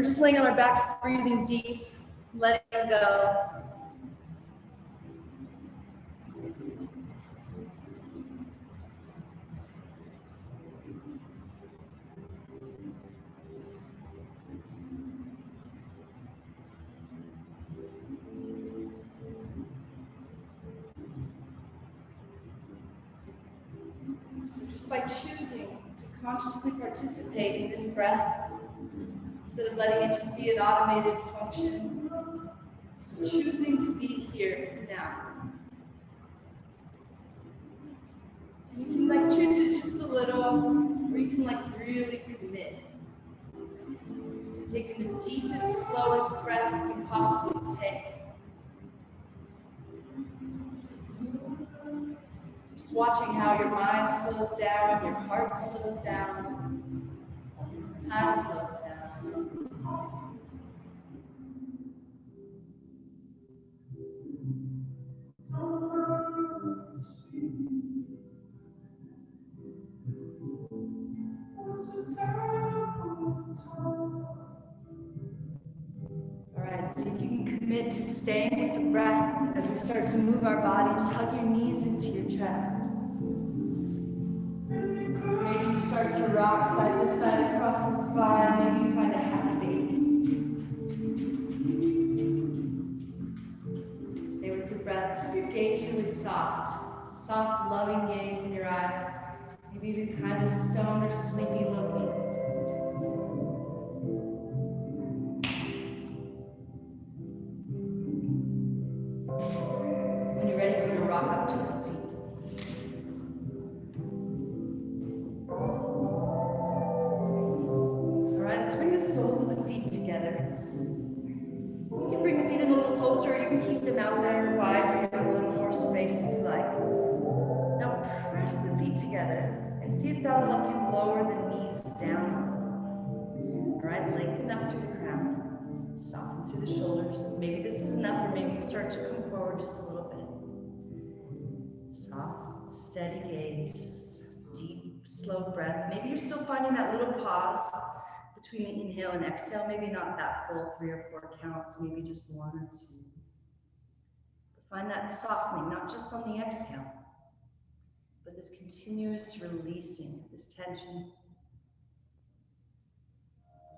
just laying on our backs, breathing deep, letting go. So just by choosing to consciously participate in this breath, instead of letting it just be an automated function, so choosing to be here now. You can choose it just a little, or you can really commit to taking the deepest, slowest breath you can possibly take. Just watching how your mind slows down, your heart slows down, time slows down. All right, see if you can commit to staying with the breath as we start to move our bodies. Hug your knees into your chest. Maybe you start to rock side to side across the spine. Maybe you find a happy baby. Stay with your breath. Keep your gaze really soft. Soft, loving gaze in your eyes. Maybe even kind of stoned or sleepy looking. When you're ready, we're going to rock up to a seat. All right, let's bring the soles of the feet together. You can bring the feet in a little closer, or you can keep them out there wide where you have a little more space if you like. Now press the feet together and see if that'll help you lower the knees down. All right, lengthen up through the crown, soften through the shoulders. Maybe this is enough, or maybe you start to come forward just a little bit. Soft, steady gaze, deep, slow breath. Maybe you're still finding that little pause between the inhale and exhale. Maybe not that full 3 or 4 counts, maybe just 1 or 2. But find that softening, not just on the exhale, but this continuous releasing, this tension.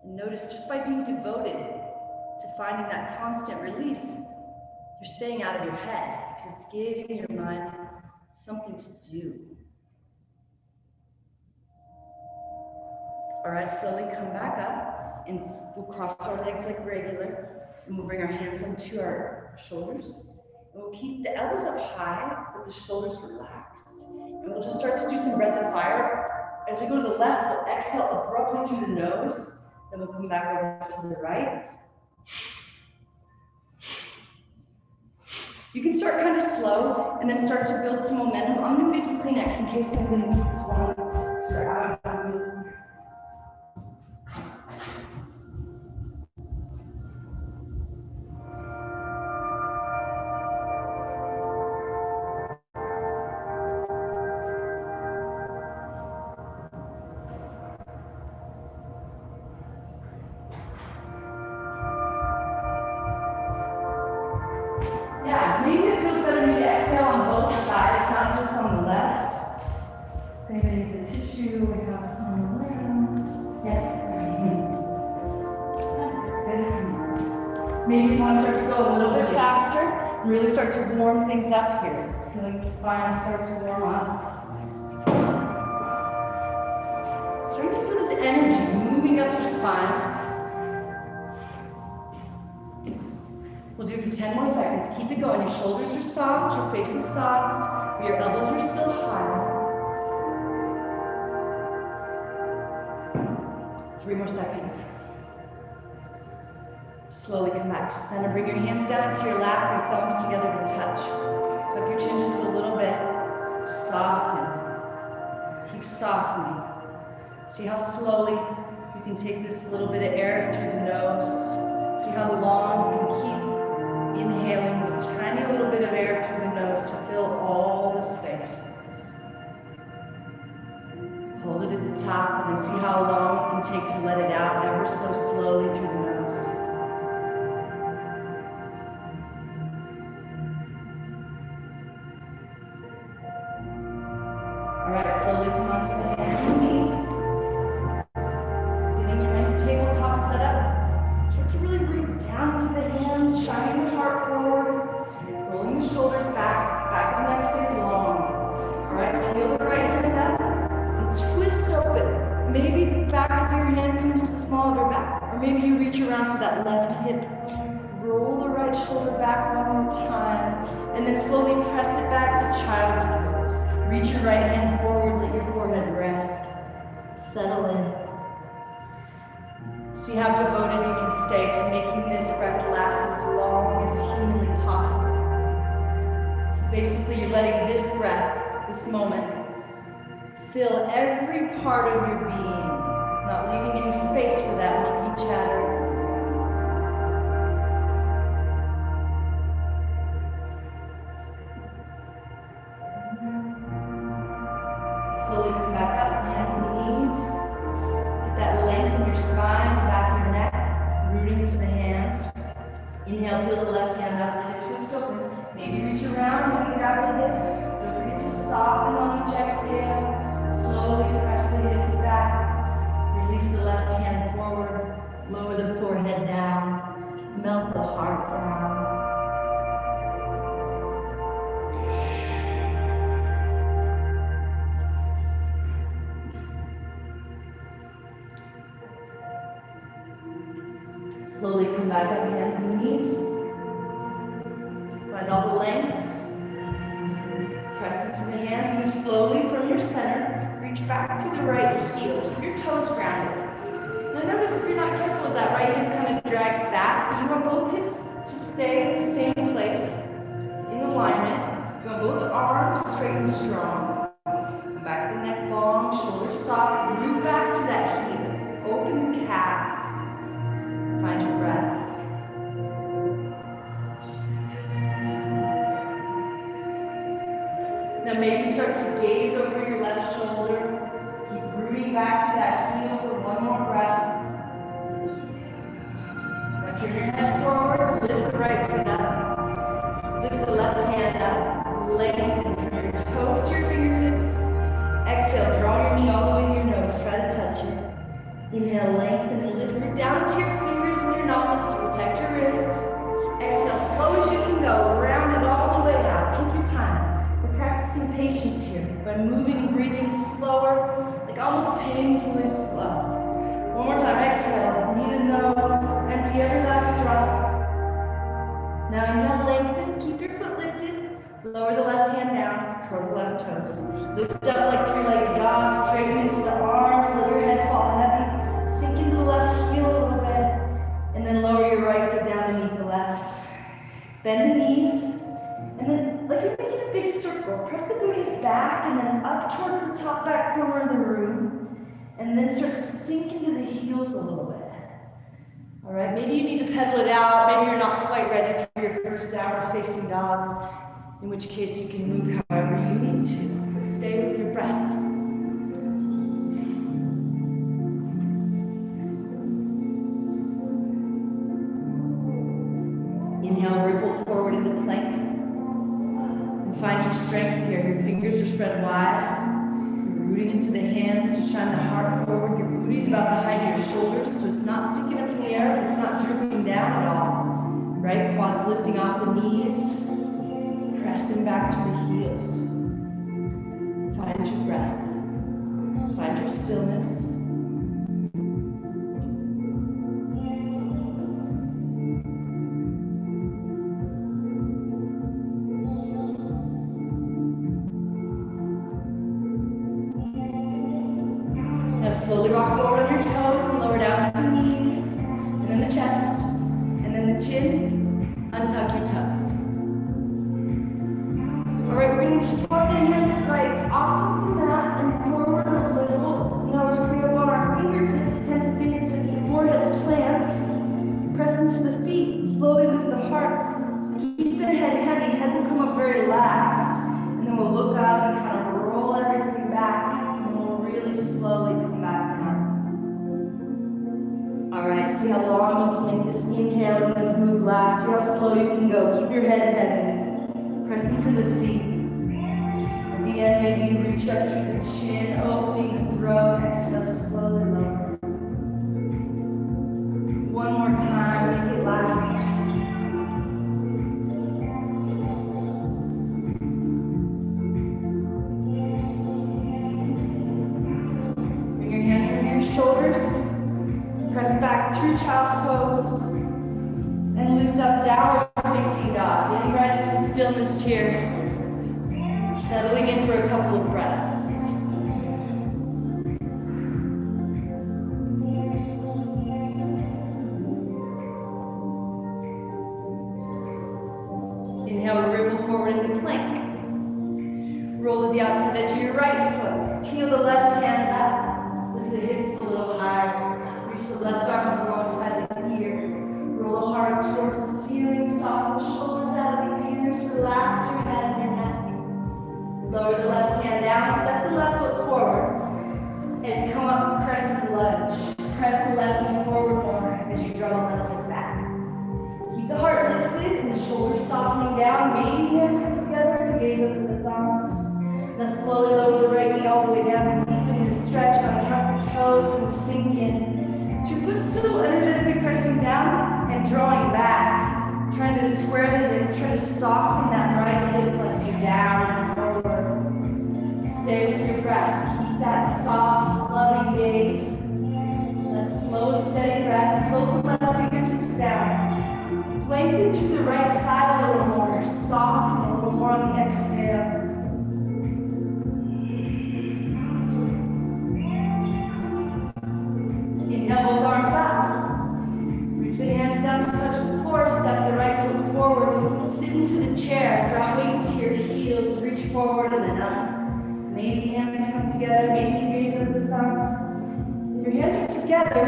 And notice just by being devoted to finding that constant release, you're staying out of your head because it's giving your mind something to do. All right, slowly come back up and we'll cross our legs like regular, and we'll bring our hands onto our shoulders. And we'll keep the elbows up high, but the shoulders relaxed. And we'll just start to do some breath of fire. As we go to the left, we'll exhale abruptly through the nose. Then we'll come back over to the right. You can start kind of slow and then start to build some momentum. I'm going to use some Kleenex in case something needs to start out. Maybe it feels better to exhale on both sides, not just on the left. If anybody needs a tissue, we have some around. Yeah. Maybe you want to start to go a little bit faster and really start to warm things up here. Feeling the spine start to warm up. Starting to feel this energy moving up your spine. We'll do it for 10 more seconds. Keep it going. Your shoulders are soft, your face is soft, but your elbows are still high. 3 more seconds. Slowly come back to center. Bring your hands down into your lap, your thumbs together to touch. Tuck your chin just a little bit. Soften. Keep softening. See how slowly you can take this little bit of air through the nose. See how long you can keep inhaling this tiny little bit of air through the nose to fill all the space. Hold it at the top and then see how long you can take to let it out ever so slowly through the nose. you reach around for that left hip. Roll the right shoulder back one more time, and then slowly press it back to child's pose. Reach your right hand forward, let your forehead rest. Settle in. See how devoted you can stay to making this breath last as long as humanly possible. So basically, you're letting this breath, this moment, fill every part of your being, not leaving any space for that monkey chatter. Slowly come back up, hands and knees. Get that length in your spine, the back of your neck, rooting into the hands. Inhale, peel the left hand up, let it twist open. Maybe reach around, maybe grab the hip. Don't forget to soften on each exhale. Slowly press the hips back. Release the left hand forward. Lower the forehead down. Melt the heart down. Slowly come back up, hands and knees. Find all the length. Press into the hands, move slowly from your center. Reach back to the right heel. Keep your toes grounded. Now notice if you're not careful, that right hip kind of drags back. You want both hips to stay in the same place, in alignment. You want both arms straight and strong. Back of the neck long, shoulders soft. Root back to that heel. Open the calf. Find your breath. Now maybe start to gaze over your left shoulder. Keep rooting back to that heel for one more breath. Now turn your head forward, lift the right foot up. Lift the left hand up. Lengthen from your toes to your fingertips. Exhale, draw your knee all the way to your nose. Try to touch it. Inhale, lengthen and lift her down to your fingers and your knuckles to protect your wrist. Exhale, slow as you can go. Round it all the way out. Take your time. We're practicing patience here by moving and breathing slower, like almost painfully slow. One more time. Exhale, knee to nose. Empty every last drop. Now inhale, lengthen. Keep your foot lifted. Lower the left hand down. Curl the left toes. Lift up like three-legged dog. Straighten into the arms. Let your head fall heavy. Sink into the left heel a little bit, and then lower your right foot down to meet the left. Bend the knees, and then like you're making a big circle, press the booty back and then up towards the top back corner of the room, and then start to sink into the heels a little bit. All right, maybe you need to pedal it out. Maybe you're not quite ready for your first downward facing dog, in which case you can move however you need to, but stay with your breath. Inhale, ripple forward into plank. And find your strength here. Your fingers are spread wide. You're rooting into the hands to shine the heart forward. Your booty's about the height of your shoulders, so it's not sticking up in the air, but it's not drooping down at all. Right quad's lifting off the knees. Pressing back through the heels. Find your breath. Find your stillness. Slowly rock forward on your toes and lower down to the knees, and then the chest, and then the chin. Untuck your toes. All right, we're going to just walk the hands right off of the mat and forward a little. Now we're staying up on our fingertips, 10 to fingertips, forehead plants. Press into the feet, slowly lift the heart. Keep the head heavy, head will come up very last. And then we'll look up and kind of roll everything back. Really slowly come back down. All right, see how long you can make this inhale and this move last. See how slow you can go. Keep your head heavy. Press into the feet. At the end, maybe you reach up through the chin, opening the throat. Exhale, slowly lower. One more time, make it last. Shoulders, press back through child's pose. And lift up, downward facing dog. Getting right into stillness here. Settling in for a couple of breaths. Inhale, wriggle forward into plank. Roll to the outside edge of your right foot. Peel the left hand up. Lift the hips a little higher. Reach the left arm to the wrong side of the ear. Roll the heart towards the ceiling. Soften the shoulders out of the ears. Relax your head and your neck. Lower the left hand down. Step the left foot forward. And come up, crescent lunge. Press the left knee forward more as you draw the left hip back. Keep the heart lifted and the shoulders softening down. Maybe hands come together and gaze up at the thumbs. Now slowly lower the right knee all the way down and deepen the stretch on top of the toes and sink in. 2 foot still energetically pressing down and drawing back. Trying to square the hips, try to soften that right hip flexor down and forward. Stay with your breath. Keep that soft, loving gaze. That slow, steady breath. Float the left fingertips down. Lengthen to the right side a little more. Soften a little more on the exhale. Inhale, both arms up. Reach the hands down to touch the floor. Step the right foot forward. Sit into the chair. Draw weight to your heels. Reach forward and then up. Maybe hands come together. Maybe you gaze up the thumbs. If your hands are together,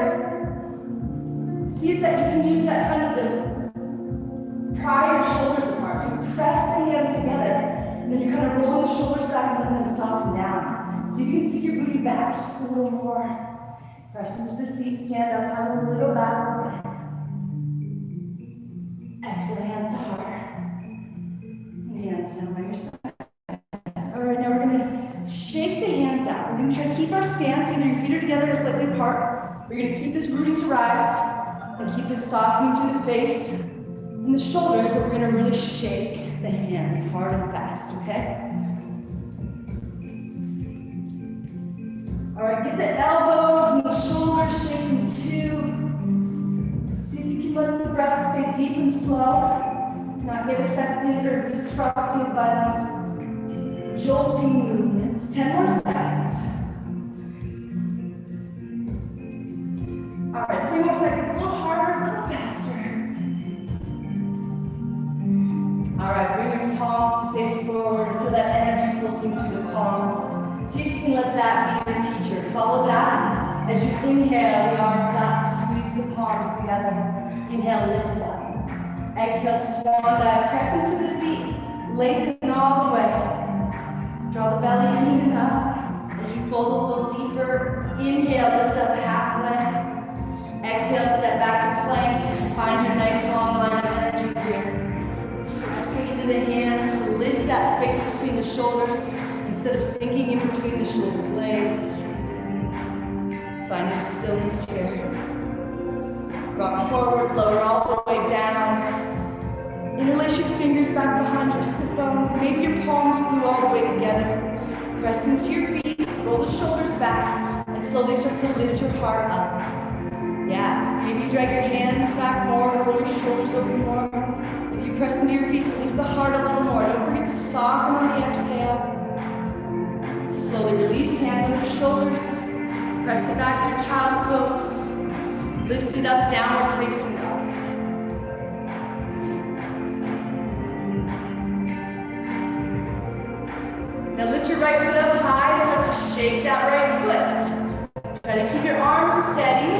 see if that you can use that kind of the pry your shoulders apart. So you press the hands together, and then you're kind of rolling the shoulders back and then soften down. So you can see your booty back just a little more. Press into the feet, stand up, come a little back. Exhale, hands to heart. And hands down by your sides. All right, now we're gonna shake the hands out. We're gonna try to keep our stance, either your feet are together or slightly apart. We're gonna keep this rooting to rise and keep this softening through the face and the shoulders, but we're gonna really shake the hands hard and fast, okay? All right, get the elbows and the shoulders shaking too. See if you can let the breath stay deep and slow, not get affected or disrupted by these jolting movements. 10 more seconds. All right, 3 more seconds, a little harder, a little faster. All right, bring your palms to face forward. Feel that energy pulsing through the palms. See if you can let that be your teacher. Follow that as you inhale, the arms up, squeeze the palms together. Inhale, lift up. Exhale, swan dive, press into the feet, lengthen all the way. Draw the belly in and up. As you fold a little deeper, inhale, lift up halfway. Exhale, step back to plank. Find your nice long line of energy here. Pressing into the hands to lift that space between the shoulders instead of sinking in between the shoulder blades. Find your stillness here. Rock forward, lower all the way down. Interlace your fingers back behind your sit bones. Maybe your palms glue all the way together. Press into your feet, roll the shoulders back, and slowly start to lift your heart up. Yeah, maybe you drag your hands back more, roll your shoulders over more. Maybe you press into your feet to lift the heart a little more. Don't forget to soften on the exhale. Slowly release, hands on your shoulders. Press it back to your child's pose. Lift it up, downward facing dog. Now lift your right foot up high and start to shake that right foot. Try to keep your arms steady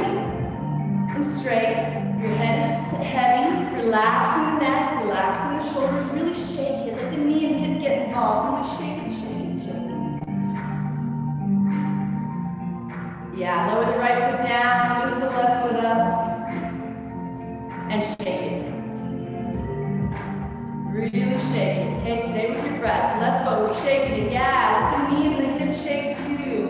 and straight. Your head is heavy. Relaxing the neck, relaxing the shoulders. Really shake it. Let the knee and hip get involved. Really shake it, shake it, shake it. Yeah, lower the right foot down, lift the left foot up, and shake it. Really shake it. Okay, stay with your breath. Left foot, we're shaking it. Yeah, let the knee and the hip shake too.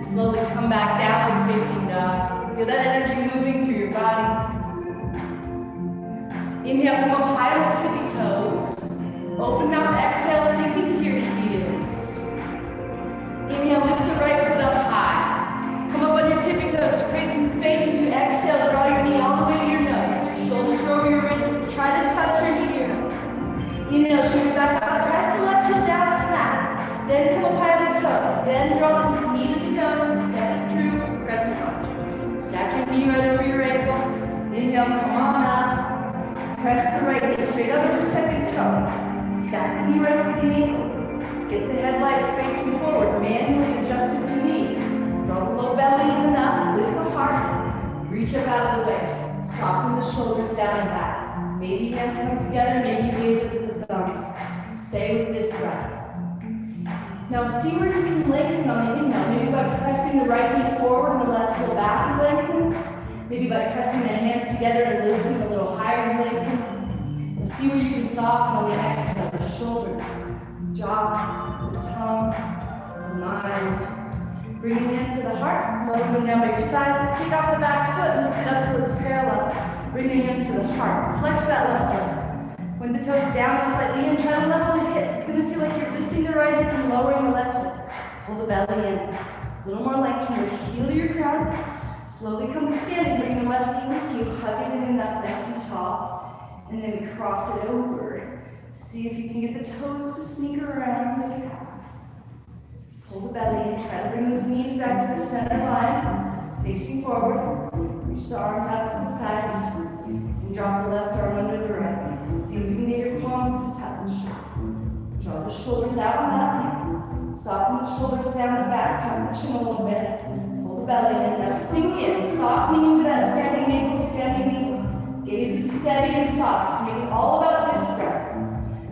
Slowly come back downward facing dog. Feel that energy moving through your body. Inhale, come up high on the tippy toes. Open mouth, exhale, sink into your heels. Inhale, lift the right foot up high. Come up on your tippy toes to create some space. As you exhale, draw your knee all the way to your nose. Your shoulders are over your wrists. Try to touch your ear. Inhale, shoot it back up. Press the left heel down to the mat. Then come up high on the toes. Then draw the knee to the nose. Step it through. Press the lunge. Stack your knee right over your ankle. Inhale, come on up. Press the right knee straight up to your second toe. Stack the knee right over the ankle. Get the headlights facing forward. Manually adjust if you need. Draw the low belly in and up. Lift the heart. Reach up out of the waist. Soften the shoulders down and back. Maybe hands come together. Maybe gaze up at the thumbs. Stay with this breath. Now see where you can lengthen on the inhale. Maybe by pressing the right knee forward and the left heel back, you lengthen. Maybe by pressing the hands together and lifting a little higher, you lengthen. Now see where you can soften on the exhale, the shoulder, jaw, the tongue, the mind. Bring your hands to the heart, lower them down by your sides. Kick off the back foot, lift it up till it's parallel. Bring your hands to the heart. Flex that left foot. When the toes down and slightly in, try to level the hips. It's going to feel like you're lifting the right hip and lowering the left hip. Pull the belly in. A little more length from your heel to your crown. Slowly come to standing. Bring the left knee with you, hugging it up nice and tall. And then we cross it over. See if you can get the toes to sneak around the calf. Pull the belly in. Try to bring those knees back to the center line. Facing forward. Reach the arms out to the sides. And drop the left arm under the right. See if you can get your palms to touch. Draw the shoulders out and up. Soften the shoulders down the back. Tuck the chin a little bit. Pull the belly in. Now sink in. Softening into that standing ankle, standing knee. Gaze is steady and soft. Making all about this breath.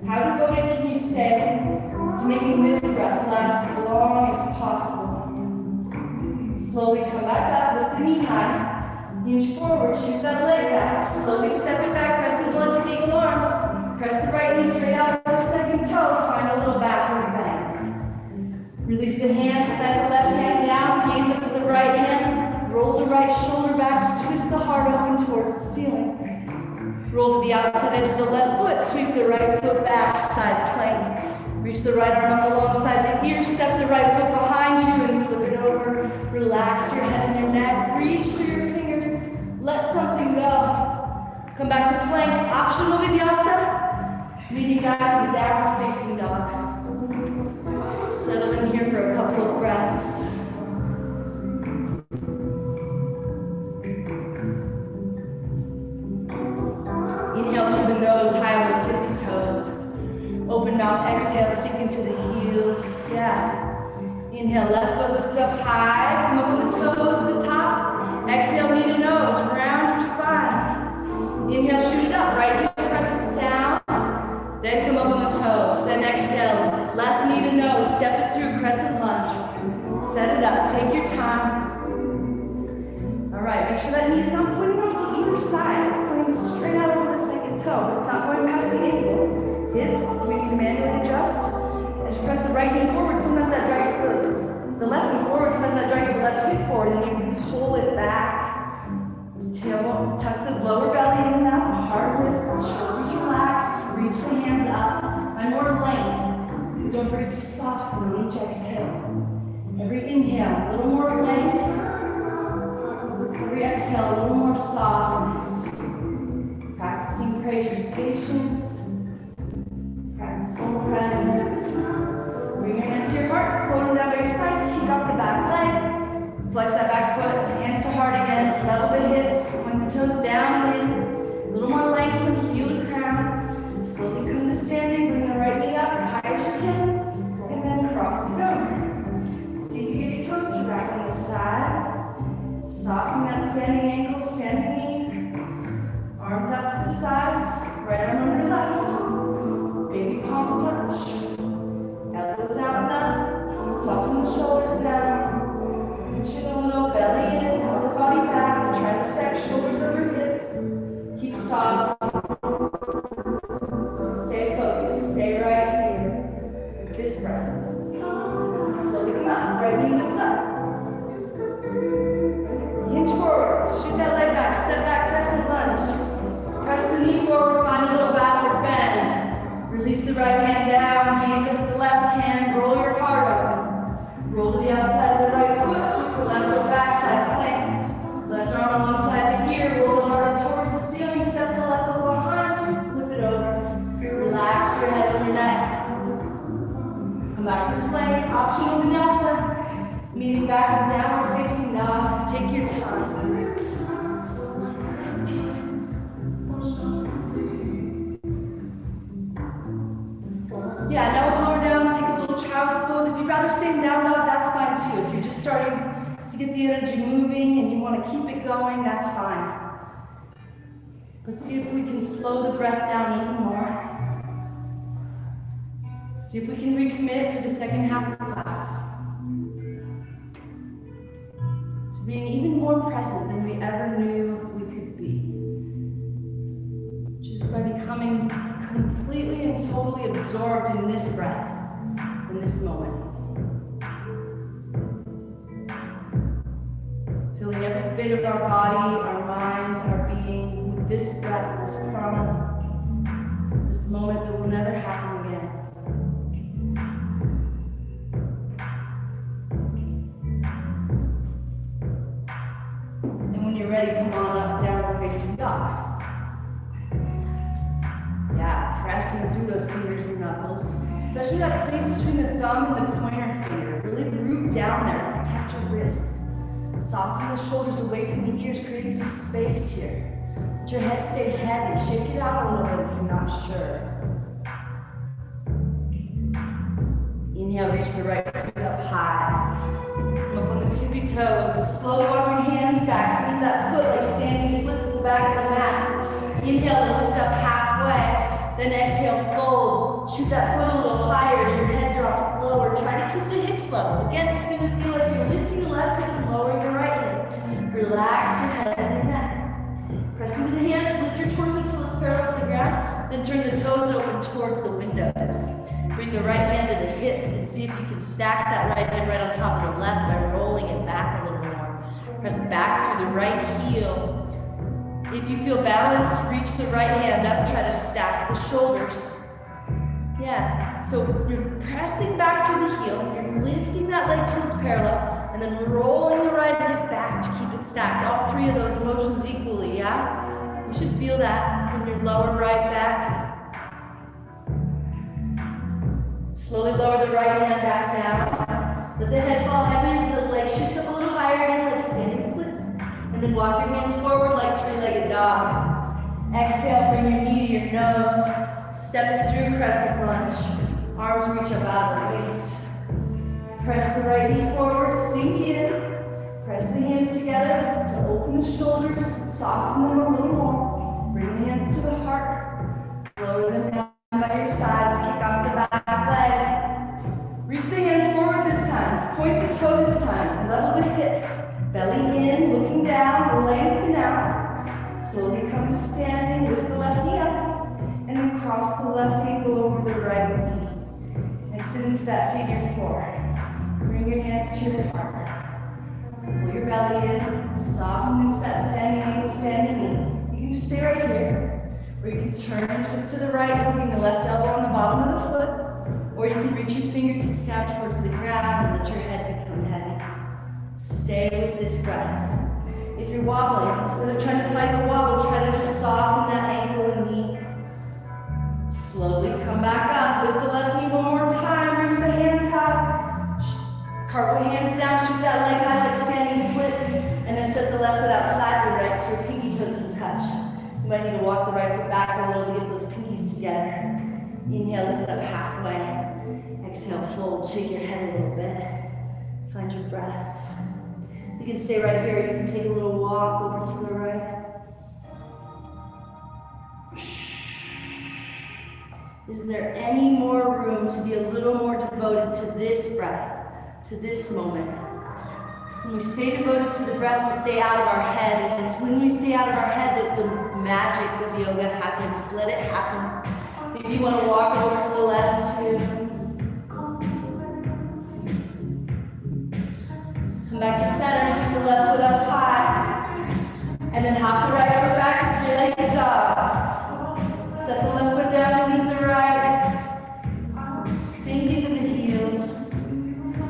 How devoted can you stay to making this breath last as long as possible? Slowly come back up, lift the knee high. Hinge forward, shoot that leg back. Slowly step it back, press the lunge with eagle arms. Press the right knee straight out for a second toe. Find a little backward bend. Release the hands, bend the left hand down. Gaze up with the right hand. Roll the right shoulder back to twist the heart open towards the ceiling. Roll to the outside edge of the left foot. Sweep the right foot back, side plank. Reach the right arm up alongside the ear. Step the right foot behind you and flip it over. Relax your head and your neck. Reach through your fingers. Let something go. Come back to plank. Optional vinyasa. Leaning back in downward facing dog. Settle in here for a couple of breaths. Inhale through the nose, high on the tippy toes. Open mouth, exhale, sink into the heels. Yeah. Inhale, left foot lifts up high. Come up on the toes to the top. Exhale, knee to nose. Round your spine. Inhale, shoot it up. Right heel presses down. Then come up on the toes. Then exhale, left knee to nose. Step it through, crescent lunge. Set it up. Take your time. All right, make sure that knee is not pointing off to either side. It's pointing straight out over the second toe. It's not going past the ankle. Hips, we need to manually adjust. As you press the right knee forward, sometimes that drags the left knee forward, sometimes that drags the left hip forward, and you can pull it back. Tailbone, tuck the lower belly in and out, heart lifts, shoulders relax, reach the hands up, find more length. Don't forget to soften on each exhale. Every inhale, a little more length. Every exhale, a little more softness. Practicing patience. Practicing presence. Bring your hands to your heart, close it down by your sides, kick off the back leg. Flex that back foot, hands to heart again, level the hips, point the toes down and in. A little more length from heel to crown. Slowly come to standing, bring the right knee up as high as you can, and then cross it over. See if you get your toes to back on the side. Soften that standing ankle, standing knee. Arms out to the sides, right arm under left. Baby palms touch. Elbows out and up. Soften the shoulders down. Chin a little, belly in, hold the body back. Try to stack shoulders over hips. Keep soft. Stay focused. Stay right here. This breath. Slowly come up. Right knee lifts up. Hinge forward. Shoot that leg back. Step back. Crescent lunge. Press the knee forward. Find a little backward bend. Release the right hand down. Gaze up the left hand. Roll your heart open. Roll to the outside of the right foot. Switch the left foot backside plank. back in downward facing dog. Take your time. Yeah, now lower down, take a little child's pose. If you'd rather stay in down dog, that's fine too. If you're just starting to get the energy moving and you want to keep it going, that's fine. But see if we can slow the breath down even more. See if we can recommit for the second half of the class to being even more present than we ever knew we could be. Just by becoming completely and totally absorbed in this breath, in this moment. Feeling every bit of our body, our mind, our being with this breath, this prana, this moment that will never happen again. And when you're ready, come on up, downward facing dog. Yeah, pressing through those fingers and knuckles, especially that space between the thumb and the pointer finger. Really root down there, protect your wrists. Soften the shoulders away from the ears, creating some space here. Let your head stay heavy. Shake it out a little bit if you're not sure. Inhale, reach the right foot up high. Come up on the tippy toes. Slowly walk your hands back to meet that foot like standing splits at the back of the mat. Inhale, lift up halfway. Then exhale, fold. Shoot that foot a little higher as your head drops lower. Try to keep the hips level. Again, it's going to feel like you're lifting the left hip and lowering the right hip. Relax your head and your neck. Press into the hands, lift your torso until it's parallel to the ground. Then turn the toes open towards the windows. Bring the right hand to the hip and see if you can stack that right hand right on top of the left by rolling it back a little more. Press back through the right heel. If you feel balanced, reach the right hand up, try to stack the shoulders. Yeah, so you're pressing back through the heel, you're lifting that leg till it's parallel, and then rolling the right hip back to keep it stacked. All three of those motions equally, yeah? You should feel that in your lower right back. Slowly lower the right hand back down. Let the head fall heavy as the leg shoots up a little higher again, like standing splits. And then walk your hands forward like three-legged dog. Exhale, bring your knee to your nose. Step it through crescent lunge. Arms reach up out of the waist. Press the right knee forward, sink in. Press the hands together to open the shoulders, soften them a little more. Bring the hands to the heart. Lower them down by your sides, kick off the back leg. Reach the hands forward this time. Point the toe this time. Level the hips. Belly in, looking down, lengthen out. Slowly come to standing, lift the left knee up, and then cross the left ankle over the right knee. And sit into that figure four. Bring your hands to your heart. Pull your belly in, soften into that standing ankle, standing knee. You can just stay right here. Or you can turn and twist to the right, hooking the left elbow on the bottom of the foot. Or you can reach your fingertips down towards the ground and let your head become heavy. Stay with this breath. If you're wobbling, instead of trying to fight the wobble, try to just soften that ankle and knee. Slowly come back up. Lift the left knee one more time. Reach the hands up. Cartwheel hands down. Shoot that leg high like standing splits. And then set the left foot outside the right so your pinky toes can touch. You might need to walk the right foot back a little to get those pinkies together. Inhale, lift up halfway. Exhale, fold. Shake your head a little bit. Find your breath. You can stay right here. You can take a little walk over to the right. Is there any more room to be a little more devoted to this breath, to this moment? When we stay devoted to the breath, we stay out of our head. And it's when we stay out of our head that the magic of yoga happens. Let it happen. Maybe you want to walk over to the left too. Come back to center, shoot the left foot up high. And then hop the right foot back to three-legged dog. Set the left foot down to meet the right. Sink into the heels.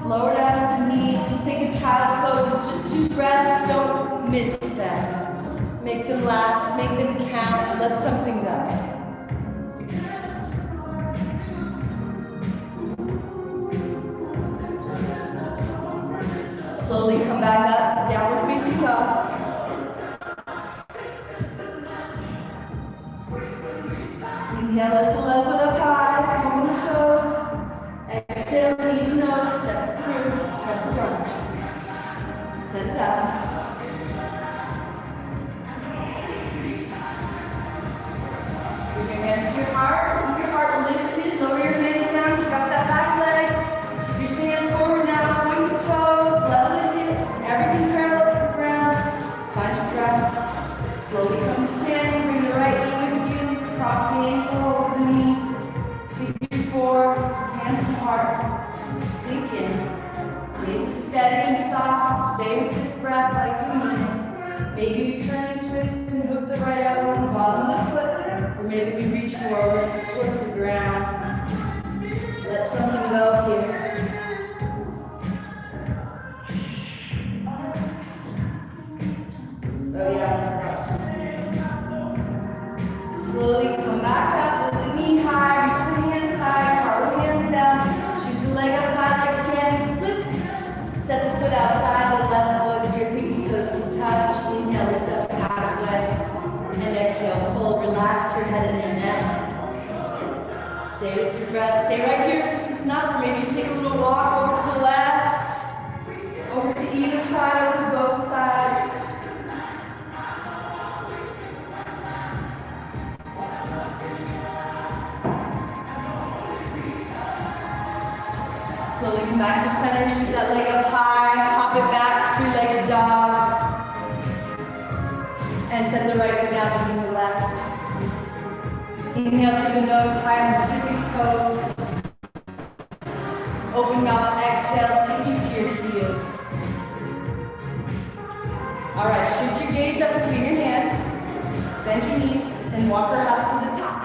Lower down to the knees. Take a child's pose. It's just 2 breaths. Don't miss them. Make them last. Make them count. Let something go. Inhale, lift the left foot up high, come on the toes. Exhale, lean the nose, step through, press the lunge. Set it up. Bring your hands to your heart. Keep your heart lifted. Lower your hands down. Kick up that back leg. Reach the hands forward now. Point the toes. Level the hips. Everything parallel to the ground. Find your breath. Slowly come to standing. Bring the right knee with you. Cross the ankle over the knee. Figure four. Hands to heart. Sink in. Gaze is steady and soft. Stay with this breath like you mean it. Maybe we turn and twist and hook the right elbow on the bottom of the foot. Or maybe we reach forward towards the ground. Let something go here. Oh yeah. Slowly come back up, lift the knees high, reach the hands high, carve the hands down, shoot the leg up high like standing splits. Set the foot outside, the left foot so your pinky toes can touch. Inhale, lift up halfway. And exhale, pull, relax your head and your neck. Stay with your breath. Stay right here if this is enough. Or maybe you take a little walk over to the left, over to either side, over to both sides. Slowly come back to center, shoot that leg up high, hop it back, three-legged dog. And set the right foot down between the left. Inhale through the nose, high on the tippy toes. Open mouth, exhale, sinking to your heels. All right, shoot your gaze up between your hands. Bend your knees and walk her up to the top.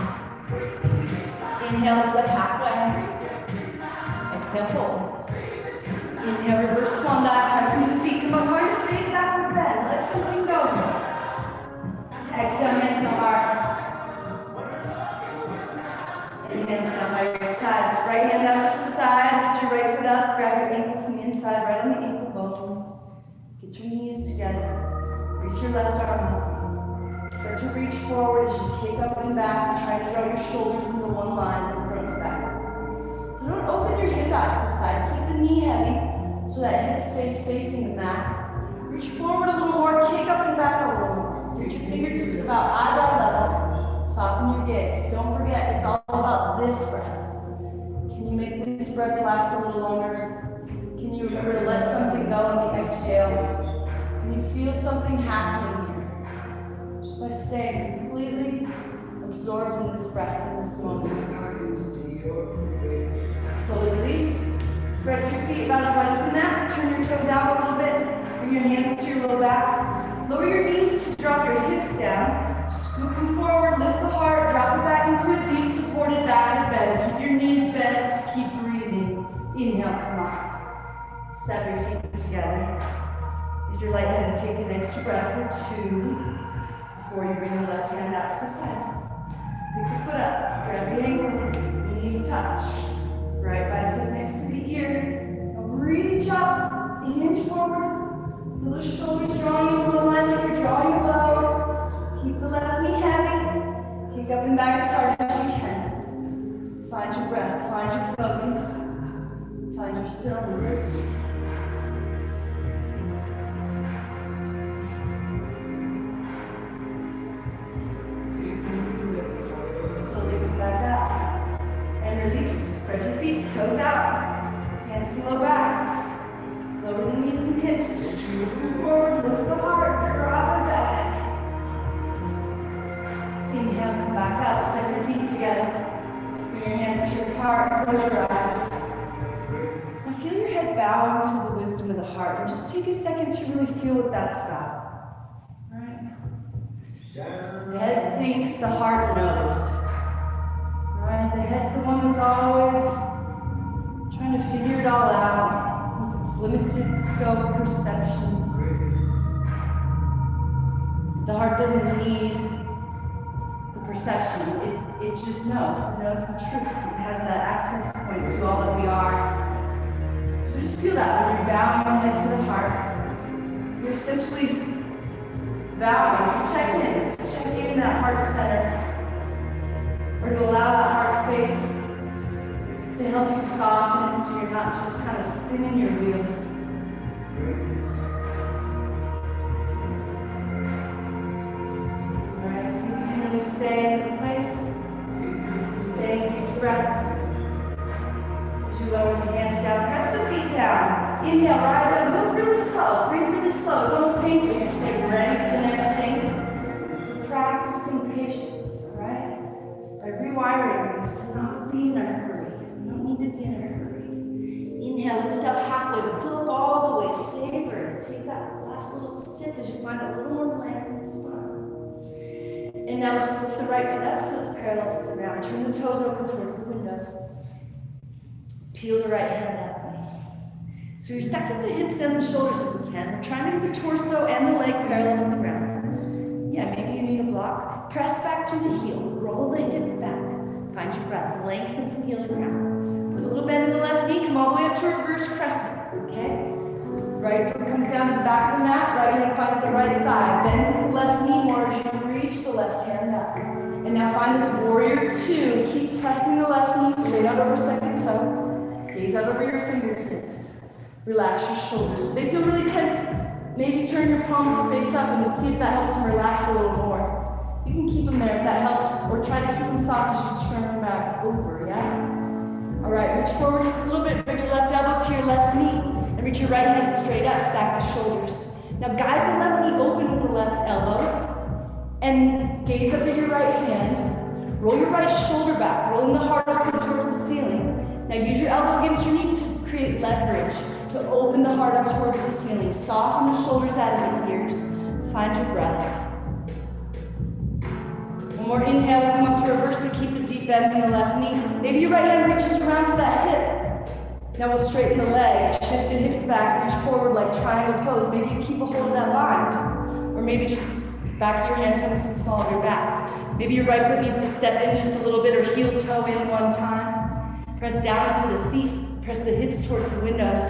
Inhale, lift up halfway. Exhale, fold. Inhale, reverse swan dive, press into the feet. Come up hard, big backward bend. Let something go here. Exhale, hands to heart. And hands down by your sides. Right hand out to the side. Lift your right foot up. Grab your ankle from the inside, right on the ankle bone. Get your knees together. Reach your left arm up. Start to reach forward as you kick up and back. Try to draw your shoulders into one line from front to back. So don't open your hip out to the side. Keep the knee heavy so that hip stays facing the mat. Reach forward a little more. Kick up and back a little more. Reach your fingertips about eyebrow level. Soften your gaze. Don't forget, it's all about this breath. Can you make this breath last a little longer? Can you remember to let something go on the exhale? Can you feel something happening here? Just by staying completely absorbed in this breath in this moment. Slowly release. Spread your feet about as wide as the mat. Turn your toes out a little bit. Bring your hands to your low back. Lower your knees to drop your hips down. Scoop them forward, lift the heart, drop it back into a deep supported back bend. Keep your knees bent, keep breathing. Inhale, come up. Step your feet together. If you're lightheaded, take an extra breath or two before you bring the left hand out to the side. Pick your foot up, grab the ankle, knees touch. Right bicep next to the ear. Reach up, hinge forward. Feel the shoulders drawing into a line like you're drawing a bow. Keep the left knee heavy. Kick up and back as hard as you can. Find your breath, find your focus, find your stillness. Slowly come back up and release. Spread your feet, toes out, hands to low back. Lower the knees and hips. Move forward, lift the heart, drop it back. Inhale, come back up, step your feet together. Bring your hands to your heart, close your eyes. Now feel your head bow into the wisdom of the heart, and just take a second to really feel what that's about. All right? The head thinks, the heart knows. All right? The head's the one that's always trying to figure it all out. It's limited scope perception. The heart doesn't need the perception. It just knows. It knows the truth. It has that access point to all that we are. So just feel that when you're bowing your head to the heart. You're essentially bowing to check in that heart center. or to allow that heart space to help you soften so you're not just kind of spinning your wheels. All right, see if you can really stay in this place. Stay in each breath. As you lower the hands down, press the feet down. Inhale, rise up, move really slow. Breathe really slow. It's almost painful. You're staying ready for the next thing. Practicing patience, all right? By rewiring things to not be in a hurry. You don't need to be in a hurry. Inhale, lift up halfway, but fill up all the way. Savor. Take that last little sip as you find a little more length in the spine. And now just lift the right foot up so it's parallel to the ground. Turn the toes over towards the windows. Peel the right hand up. So you're stacking the hips and the shoulders if we can. We're trying to get the torso and the leg parallel to the ground. Yeah, maybe you need a block. Press back through the heel. Roll the hip back. Find your breath. Lengthen from heel to ground. Put a little bend in the left knee. Come all the way up to reverse crescent. Okay? Right foot comes down to the back of the mat. Right hand finds the right thigh. Bends the left knee more as you reach the left hand up. And now find this warrior two. Keep pressing the left knee straight out over second toe. Gaze out over your fingertips. Relax your shoulders. If they feel really tense, maybe turn your palms to face up and see if that helps them relax a little more. You can keep them there if that helps, or try to keep them soft as you turn them back over, yeah? All right, reach forward just a little bit, bring your left elbow to your left knee, and reach your right hand straight up, stack the shoulders. Now guide the left knee open with the left elbow, and gaze up at your right hand. Roll your right shoulder back, rolling the heart up towards the ceiling. Now use your elbow against your knees to create leverage, to open the heart up towards the ceiling. Soften the shoulders out of the ears. Find your breath. One more inhale, we'll come up to reverse and keep the deep bend in the left knee. Maybe your right hand reaches around for that hip. Now we'll straighten the leg. Shift the hips back, reach forward like triangle pose. Maybe you keep a hold of that bind. Or maybe just the back of your hand comes to the small of your back. Maybe your right foot needs to step in just a little bit or heel toe in one time. Press down to the feet. Press the hips towards the windows.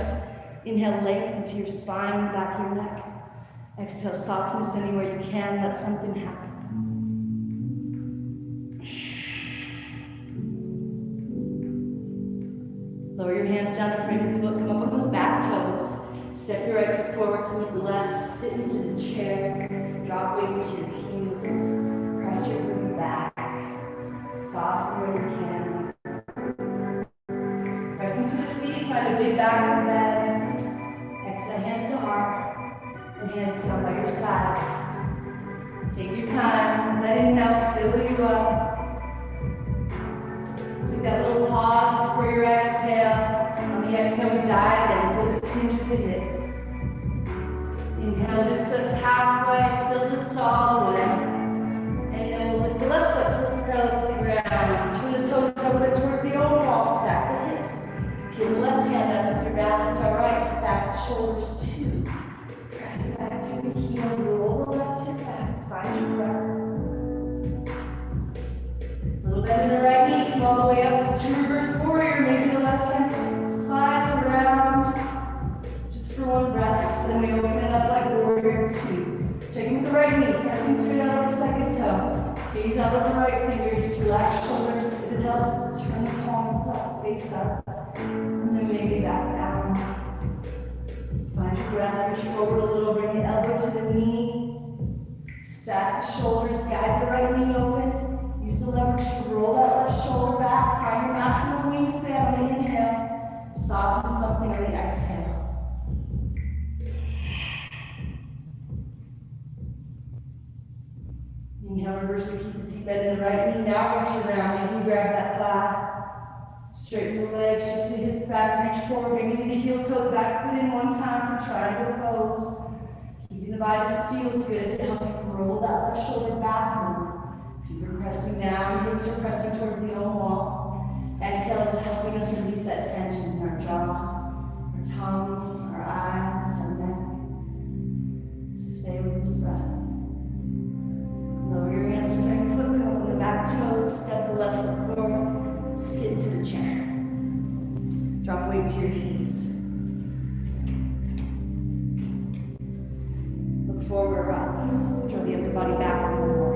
Inhale, lengthen to your spine and back of your neck. Exhale, softness anywhere you can. Let something happen. Lower your hands down to frame your foot. Come up on those back toes. Step your right foot forward to meet the left. Sit into the chair. Drop weight into your heels. Press your foot back. Soften where you can. Press into the feet. Find a big back of the bed. Exhale, hands to heart, and hands down by your sides. Take your time, let inhale fill you up. Take that little pause before your exhale. On the exhale, we dive in, feel the hinge of the hips. Inhale, lifts us halfway, fills us all the way. And then we'll lift the left foot till it's parallel to the ground. Turn the toes over towards the old wall, stack the hips. Peel the left hand up if you're balanced all right. Stack the shoulders two. Press back through the heel. Roll the left hip back. Find your breath. A little bend in the right knee. Come all the way up to reverse warrior. Maybe the left hand slides around. Just for one breath. So then we open it up like warrior two. Checking with the right knee. Pressing straight out over second toe. Gaze out over the right fingers. Relax shoulders. If it helps, turn the palms up, face up. And then maybe back down. Find your breath, reach forward a little, bring the elbow to the knee. Stack the shoulders, guide the right knee open. Use the leverage to roll that left shoulder back. Find your maximum wingspan on the inhale. Soften something on the exhale. Inhale, reverse to keep the deep bend in the right knee. Now reach around, maybe grab that thigh. Straighten the legs, shift the hips back, reach forward, bringing the heel toe back, put in one time for triangle pose. Keeping the body if it feels good to help you roll that left shoulder backward. Feet are pressing down, hips are pressing towards the own wall. Exhale is helping us release that tension in our jaw, our tongue, our eyes, our neck. Stay with this breath. Lower your hands to bring the foot, come on the back toes, step the left foot forward, sit into the chair. Drop weight to your heels. Look forward or up. Draw the upper body back a little more.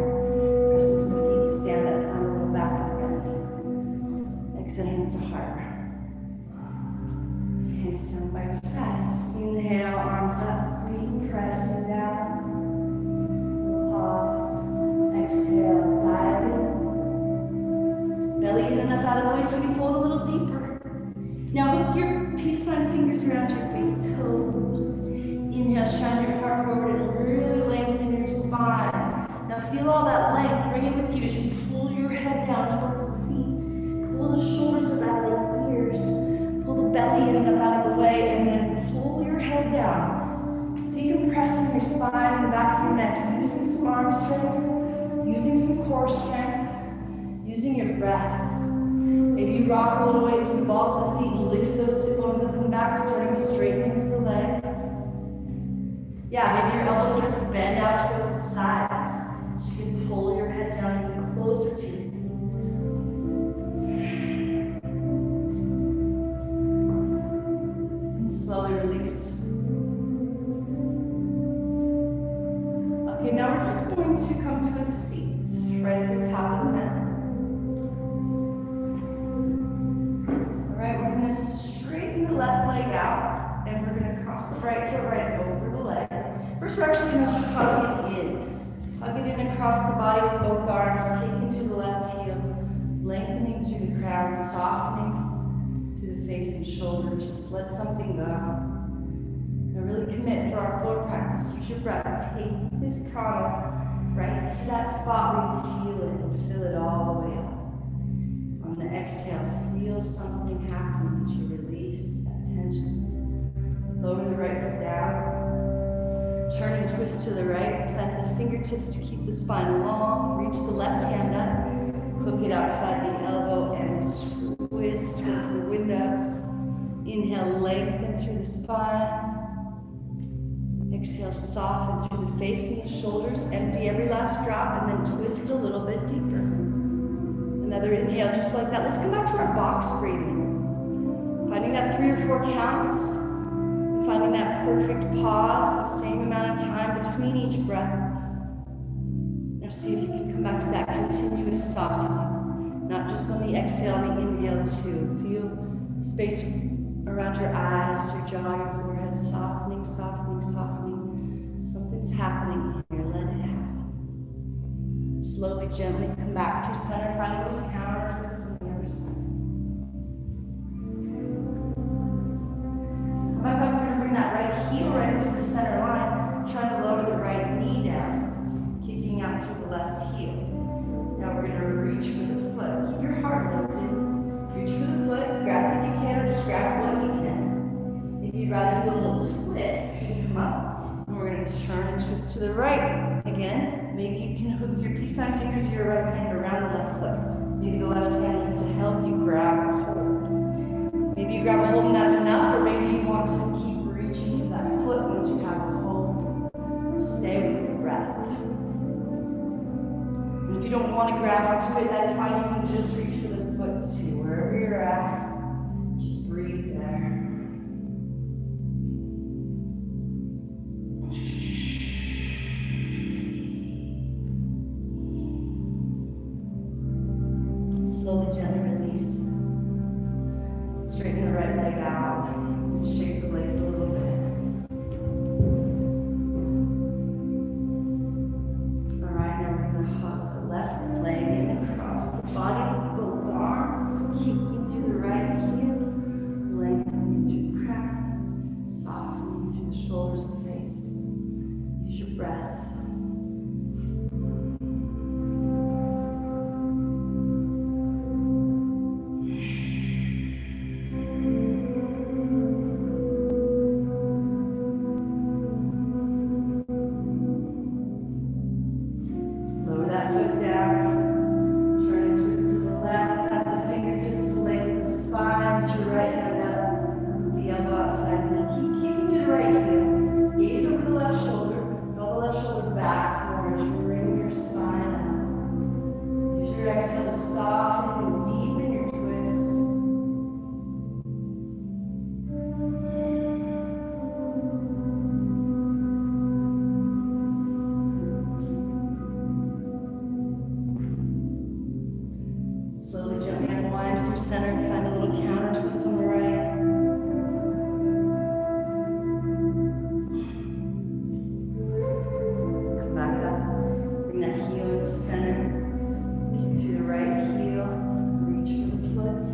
Press into the feet, stand up, find a little back and bend. belly so you can fold a little deeper. Now hook your peace sign fingers around your big toes. Inhale, shine your heart forward and really lengthen your spine. Now feel all that length, bring it with you as you pull your head down towards the feet. Pull the shoulders up out of the ears. Pull the belly in and up out of the way, and then pull your head down. Decompressing your spine and the back of your neck, using some arm strength, using some core strength, using your breath. Maybe you rock a little way into the balls of the feet and lift those sit bones up and back, starting to straighten into the legs. Yeah, maybe your elbows start to bend out towards the sides, so you can pull your head down even closer to your feet. And slowly release. Okay, now we're just going to come to a seat right at the top of the mat. All right, we're going to straighten the left leg out, and we're going to cross the right foot right over the leg. First, we're actually going to hug it in. Hug it in across the body with both arms, kicking through the left heel, lengthening through the crown, softening through the face and shoulders. Let something go. Now really commit for our floor practice. Use your breath. Take this prana right to that spot where you feel it, and feel it all the way up. On the exhale, feel something happen as you release that tension. Lower the right foot down. Turn and twist to the right, plant the fingertips to keep the spine long, reach the left hand up, hook it outside the elbow and twist towards the windows. Inhale, lengthen through the spine. Exhale, soften through the face and the shoulders, empty every last drop, and then twist a little bit deeper. Another inhale just like that. Let's come back to our box breathing. Finding that 3 or 4 counts. Finding that perfect pause, the same amount of time between each breath. Now see if you can come back to that continuous softening. Not just on the exhale, the inhale too. Feel the space around your eyes, your jaw, your forehead, softening, softening, softening. Something's happening here, let it happen. Slowly, gently come back through center, find a little counter twist on the other side. Come back up. That right heel right into the center line, trying to lower the right knee down, kicking out through the left heel. Now we're going to reach for the foot. Keep your heart lifted. Reach for the foot, grab it if you can, or just grab what you can. If you'd rather do a little twist, you can come up, and we're going to turn and twist to the right. Again, maybe you can hook your peace sign fingers of your right hand around the left foot. Maybe the left hand needs to help you grab a hold. Maybe you grab a hold and that's enough, or maybe you want to keep reaching for that foot once you have a hold. Stay with your breath. And if you don't want to grab onto it, that's fine. You can just reach for the foot too. Wherever you're at, just breathe there. Slowly, gently release. Straighten the right leg out. Shake the legs a little bit. All right, now we're going to hug the left leg in across the body with both arms, kicking through the right heel, lengthening through the crown, softening through the shoulders and face. Use your breath. Center, kick through the right heel, reach for the foot.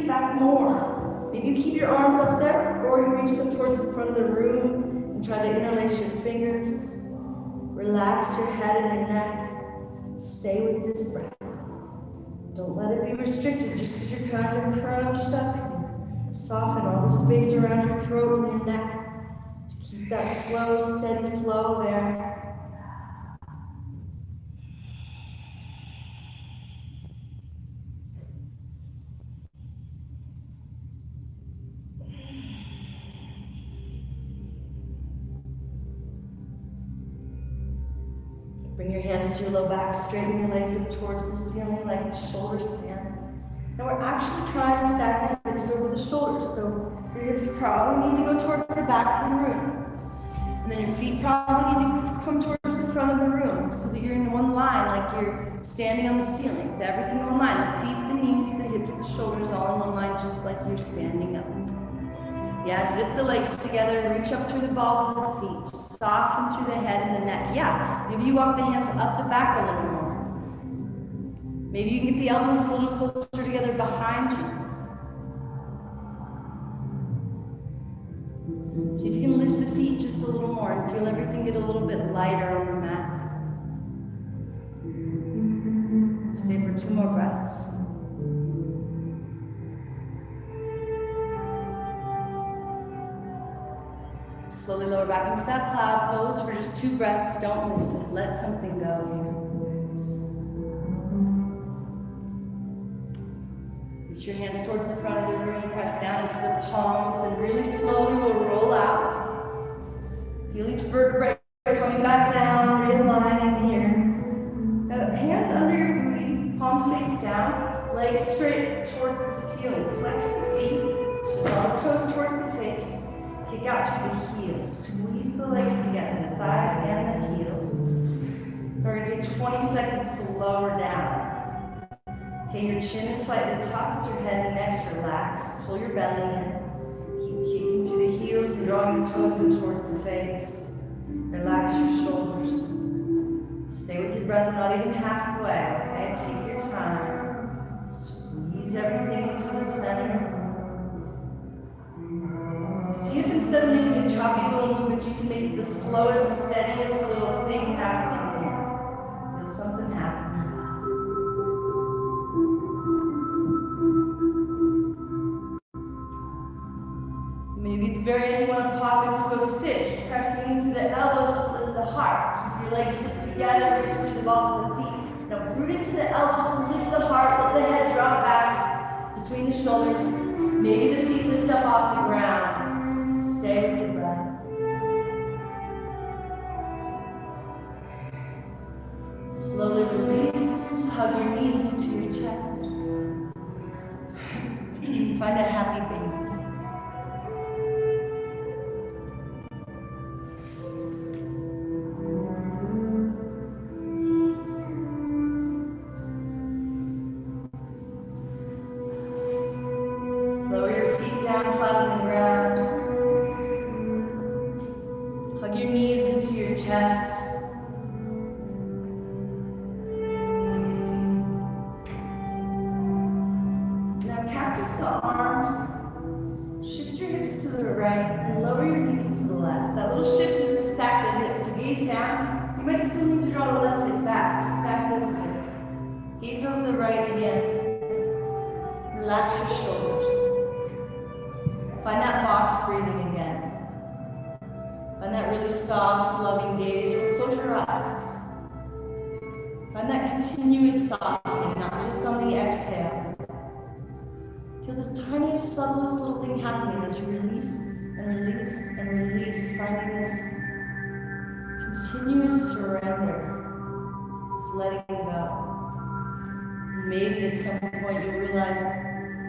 back more. Maybe you keep your arms up there, or you reach them towards the front of the room and try to interlace your fingers. Relax your head and your neck. Stay with this breath. Don't let it be restricted just because you're kind of crouched up. Soften all the space around your throat and your neck to keep that slow, steady flow there. Bring your hands to your low back, straighten your legs up towards the ceiling like shoulder stand. Now we're actually trying to stack the hips over the shoulders, so your hips probably need to go towards the back of the room. And then your feet probably need to come towards the front of the room so that you're in one line, like you're standing on the ceiling. With everything in one line, the feet, the knees, the hips, the shoulders, all in one line, just like you're standing up. Yeah, zip the legs together, reach up through the balls of the feet, soften through the head and the neck. Yeah, maybe you walk the hands up the back a little more. Maybe you can get the elbows a little closer together behind you. See if you can lift the feet just a little more and feel everything get a little bit lighter on the mat. Stay for 2 more breaths. Slowly lower back into that cloud pose for just 2 breaths. Don't miss it. Let something go here. Reach your hands towards the front of the room. Press down into the palms and really slowly we'll roll out. Feel each vertebrae coming back down, realigning here. Now, hands under your booty, palms face down, legs straight towards the ceiling. Flex the feet, so draw the toes towards the face. Kick out through the heels. Squeeze the legs together, the thighs and the heels. We're going to take 20 seconds to lower down. Okay, your chin is slightly tucked, your head and neck's relaxed. Pull your belly in. Keep kicking through the heels and drawing your toes in towards the face. Relax your shoulders. Stay with your breath, not even halfway, okay? Take your time. Squeeze everything into the center. See if instead of making a choppy little movements, you can make it the slowest, steadiest little thing happening here. Feel something happen. Maybe at the very end you want to pop into a fish, pressing into the elbows to lift the heart. Keep your legs sit together, reach through the balls of the feet. Now root into the elbows to lift the heart, let the head drop back between the shoulders. Maybe the feet lift up off the ground. Stay with your breath. Slowly release, hug your knees into your chest. Find a happy baby. Lower your feet down, flat on the ground. Hug your knees into your chest. Now cactus the arms. Shift your hips to the right and lower your knees to the left. That little shift is to stack the hips. So gaze down. You might still need to draw the left hip back to stack those hips. Gaze over the right again. Relax your shoulders. Find that box breathing again. Find that really soft, loving gaze, or close your eyes. Find that continuous softening, not just on the exhale. Feel this tiniest, subtlest little thing happening as you release and release and release, finding this continuous surrender, this letting go. Maybe at some point you realize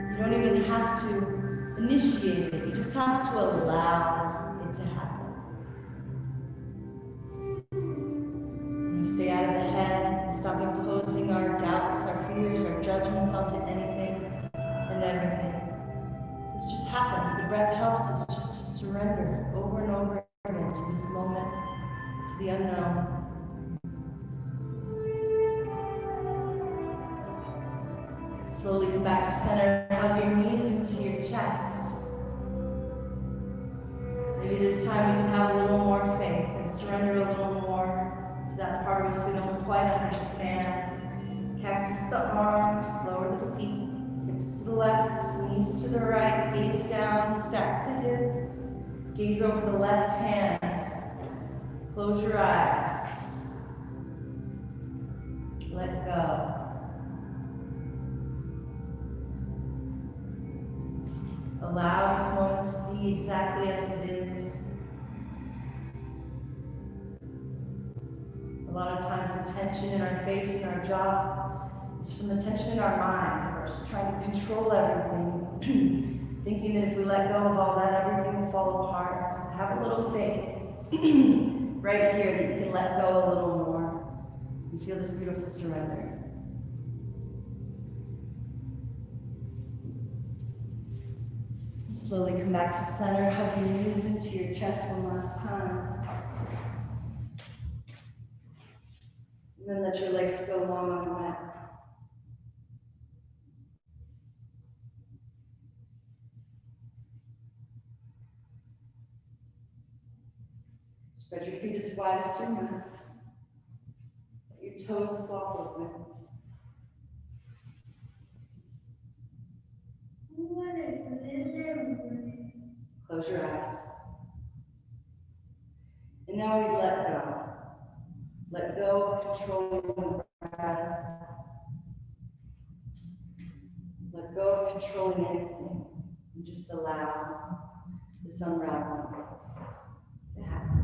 you don't even have to initiate it, you just have to allow it to happen. We stay out of the head, stop imposing our doubts, our fears, our judgments onto anything and everything. This just happens. The breath helps us just to surrender over and over again to this moment, to the unknown. Slowly come back to center, hug your knees into your chest. Maybe this time we can have a little more faith and surrender a little more to that part of us we don't quite understand. Cactus the arms, lower the feet, hips to the left, knees to the right, gaze down, stack the hips, gaze over the left hand, close your eyes, let go. Allow this moment to be exactly as it is. A lot of times the tension in our face and our jaw is from the tension in our mind. We're just trying to control everything, thinking that if we let go of all that, everything will fall apart. Have a little faith right here that you can let go a little more and feel this beautiful surrender. Slowly come back to center, hug your knees into your chest one last time. And then let your legs go long on the mat. Spread your feet as wide as your mouth. Let your toes flop open. Close your eyes. And now we let go. Let go of controlling the breath. Let go of controlling anything. And just allow this unraveling to happen.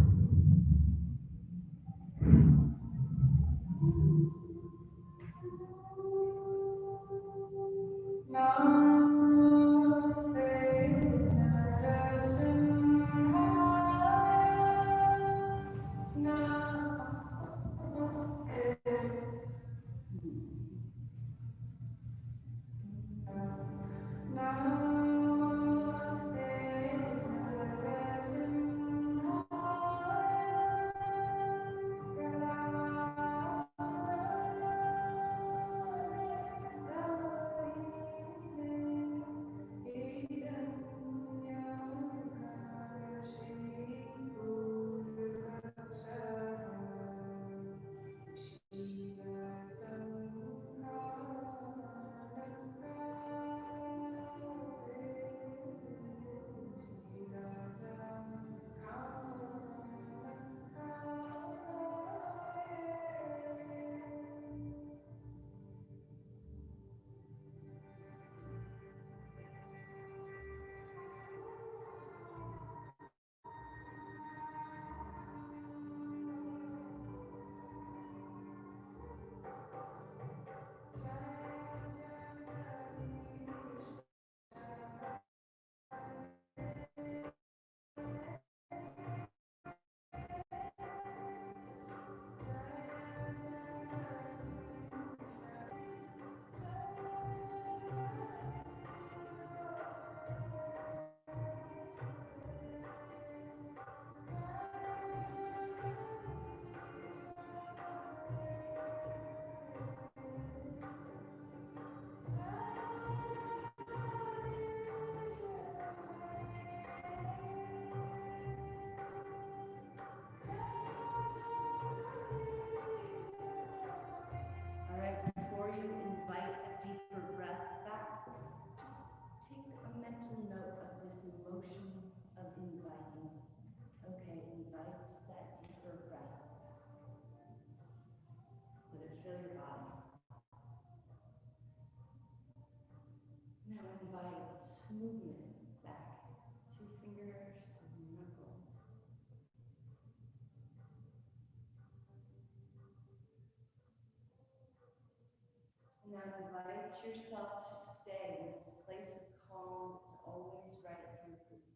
Movement back, 2 fingers and knuckles. Now invite yourself to stay in this place of calm that's always right here for you.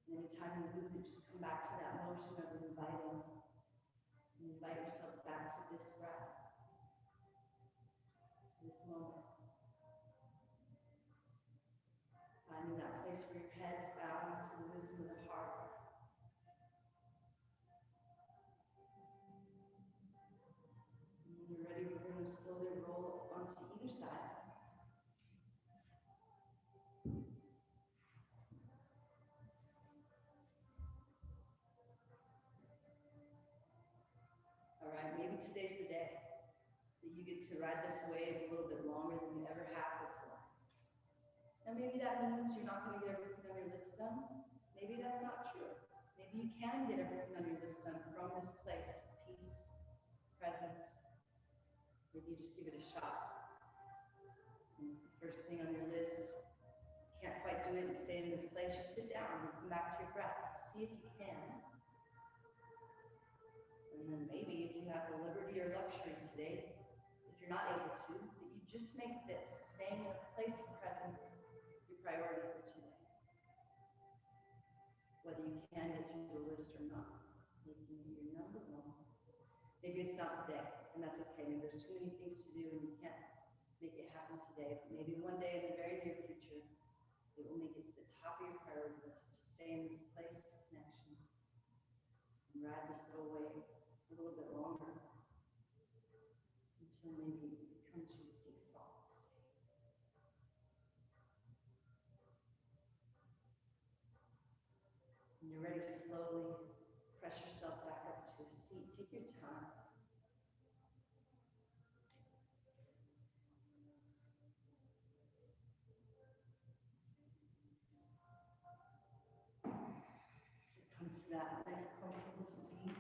And anytime you lose it, just come back to that motion of inviting. And invite yourself back to this breath, to this moment. Finding that place where your head is bowed to the wisdom of the heart. And when you're ready, we're going to slowly roll on to either side. All right, maybe today's the day that you get to ride this wave a little bit longer than you ever have before. And maybe that means you're not going to get everything on your list done. Maybe that's not true. Maybe you can get everything on your list done from this place of peace, presence. Maybe you just give it a shot. And the first thing on your list, you can't quite do it and stay in this place, you sit down and come back to your breath. See if you can. And then maybe if you have the liberty or luxury today, if you're not able to, that you just make this, staying in a place of presence, your priority for today. Whether you can get through the list or not, making it your number one. Maybe it's not the day, and that's okay. Maybe there's too many things to do and you can't make it happen today, but maybe one day in the very near future, it will make it to the top of your priority list to stay in this place of connection and ride this little wave a little bit longer until maybe it becomes your default state. When you're ready, slowly press yourself back up to a seat. Take your time. Come to that nice comfortable seat.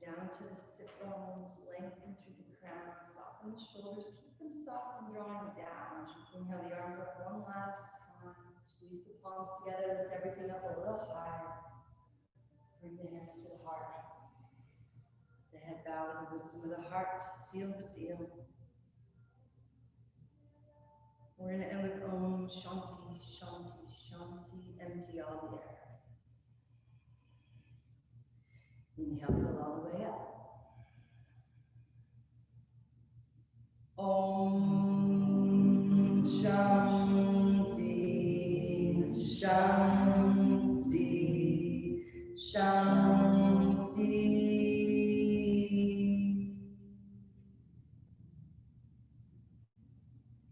Down to the sit bones, lengthen through the crown, soften the shoulders, keep them soft and drawing down. As you inhale the arms up one last time, squeeze the palms together, lift everything up a little higher. Bring the hands to the heart. The head bowed in the wisdom of the heart to seal the deal. We're going to end with Om Shanti, Shanti, Shanti. Empty all the air. Inhale, fill all the way up. Om Shanti, Shanti, Shanti.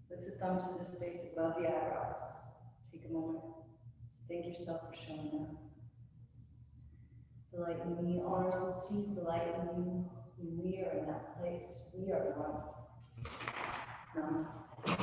Lift the thumbs to the space above the eyebrows. Take a moment to thank yourself for showing up. The light in me honors and sees the light in you. When we are in that place, we are one. Namaste.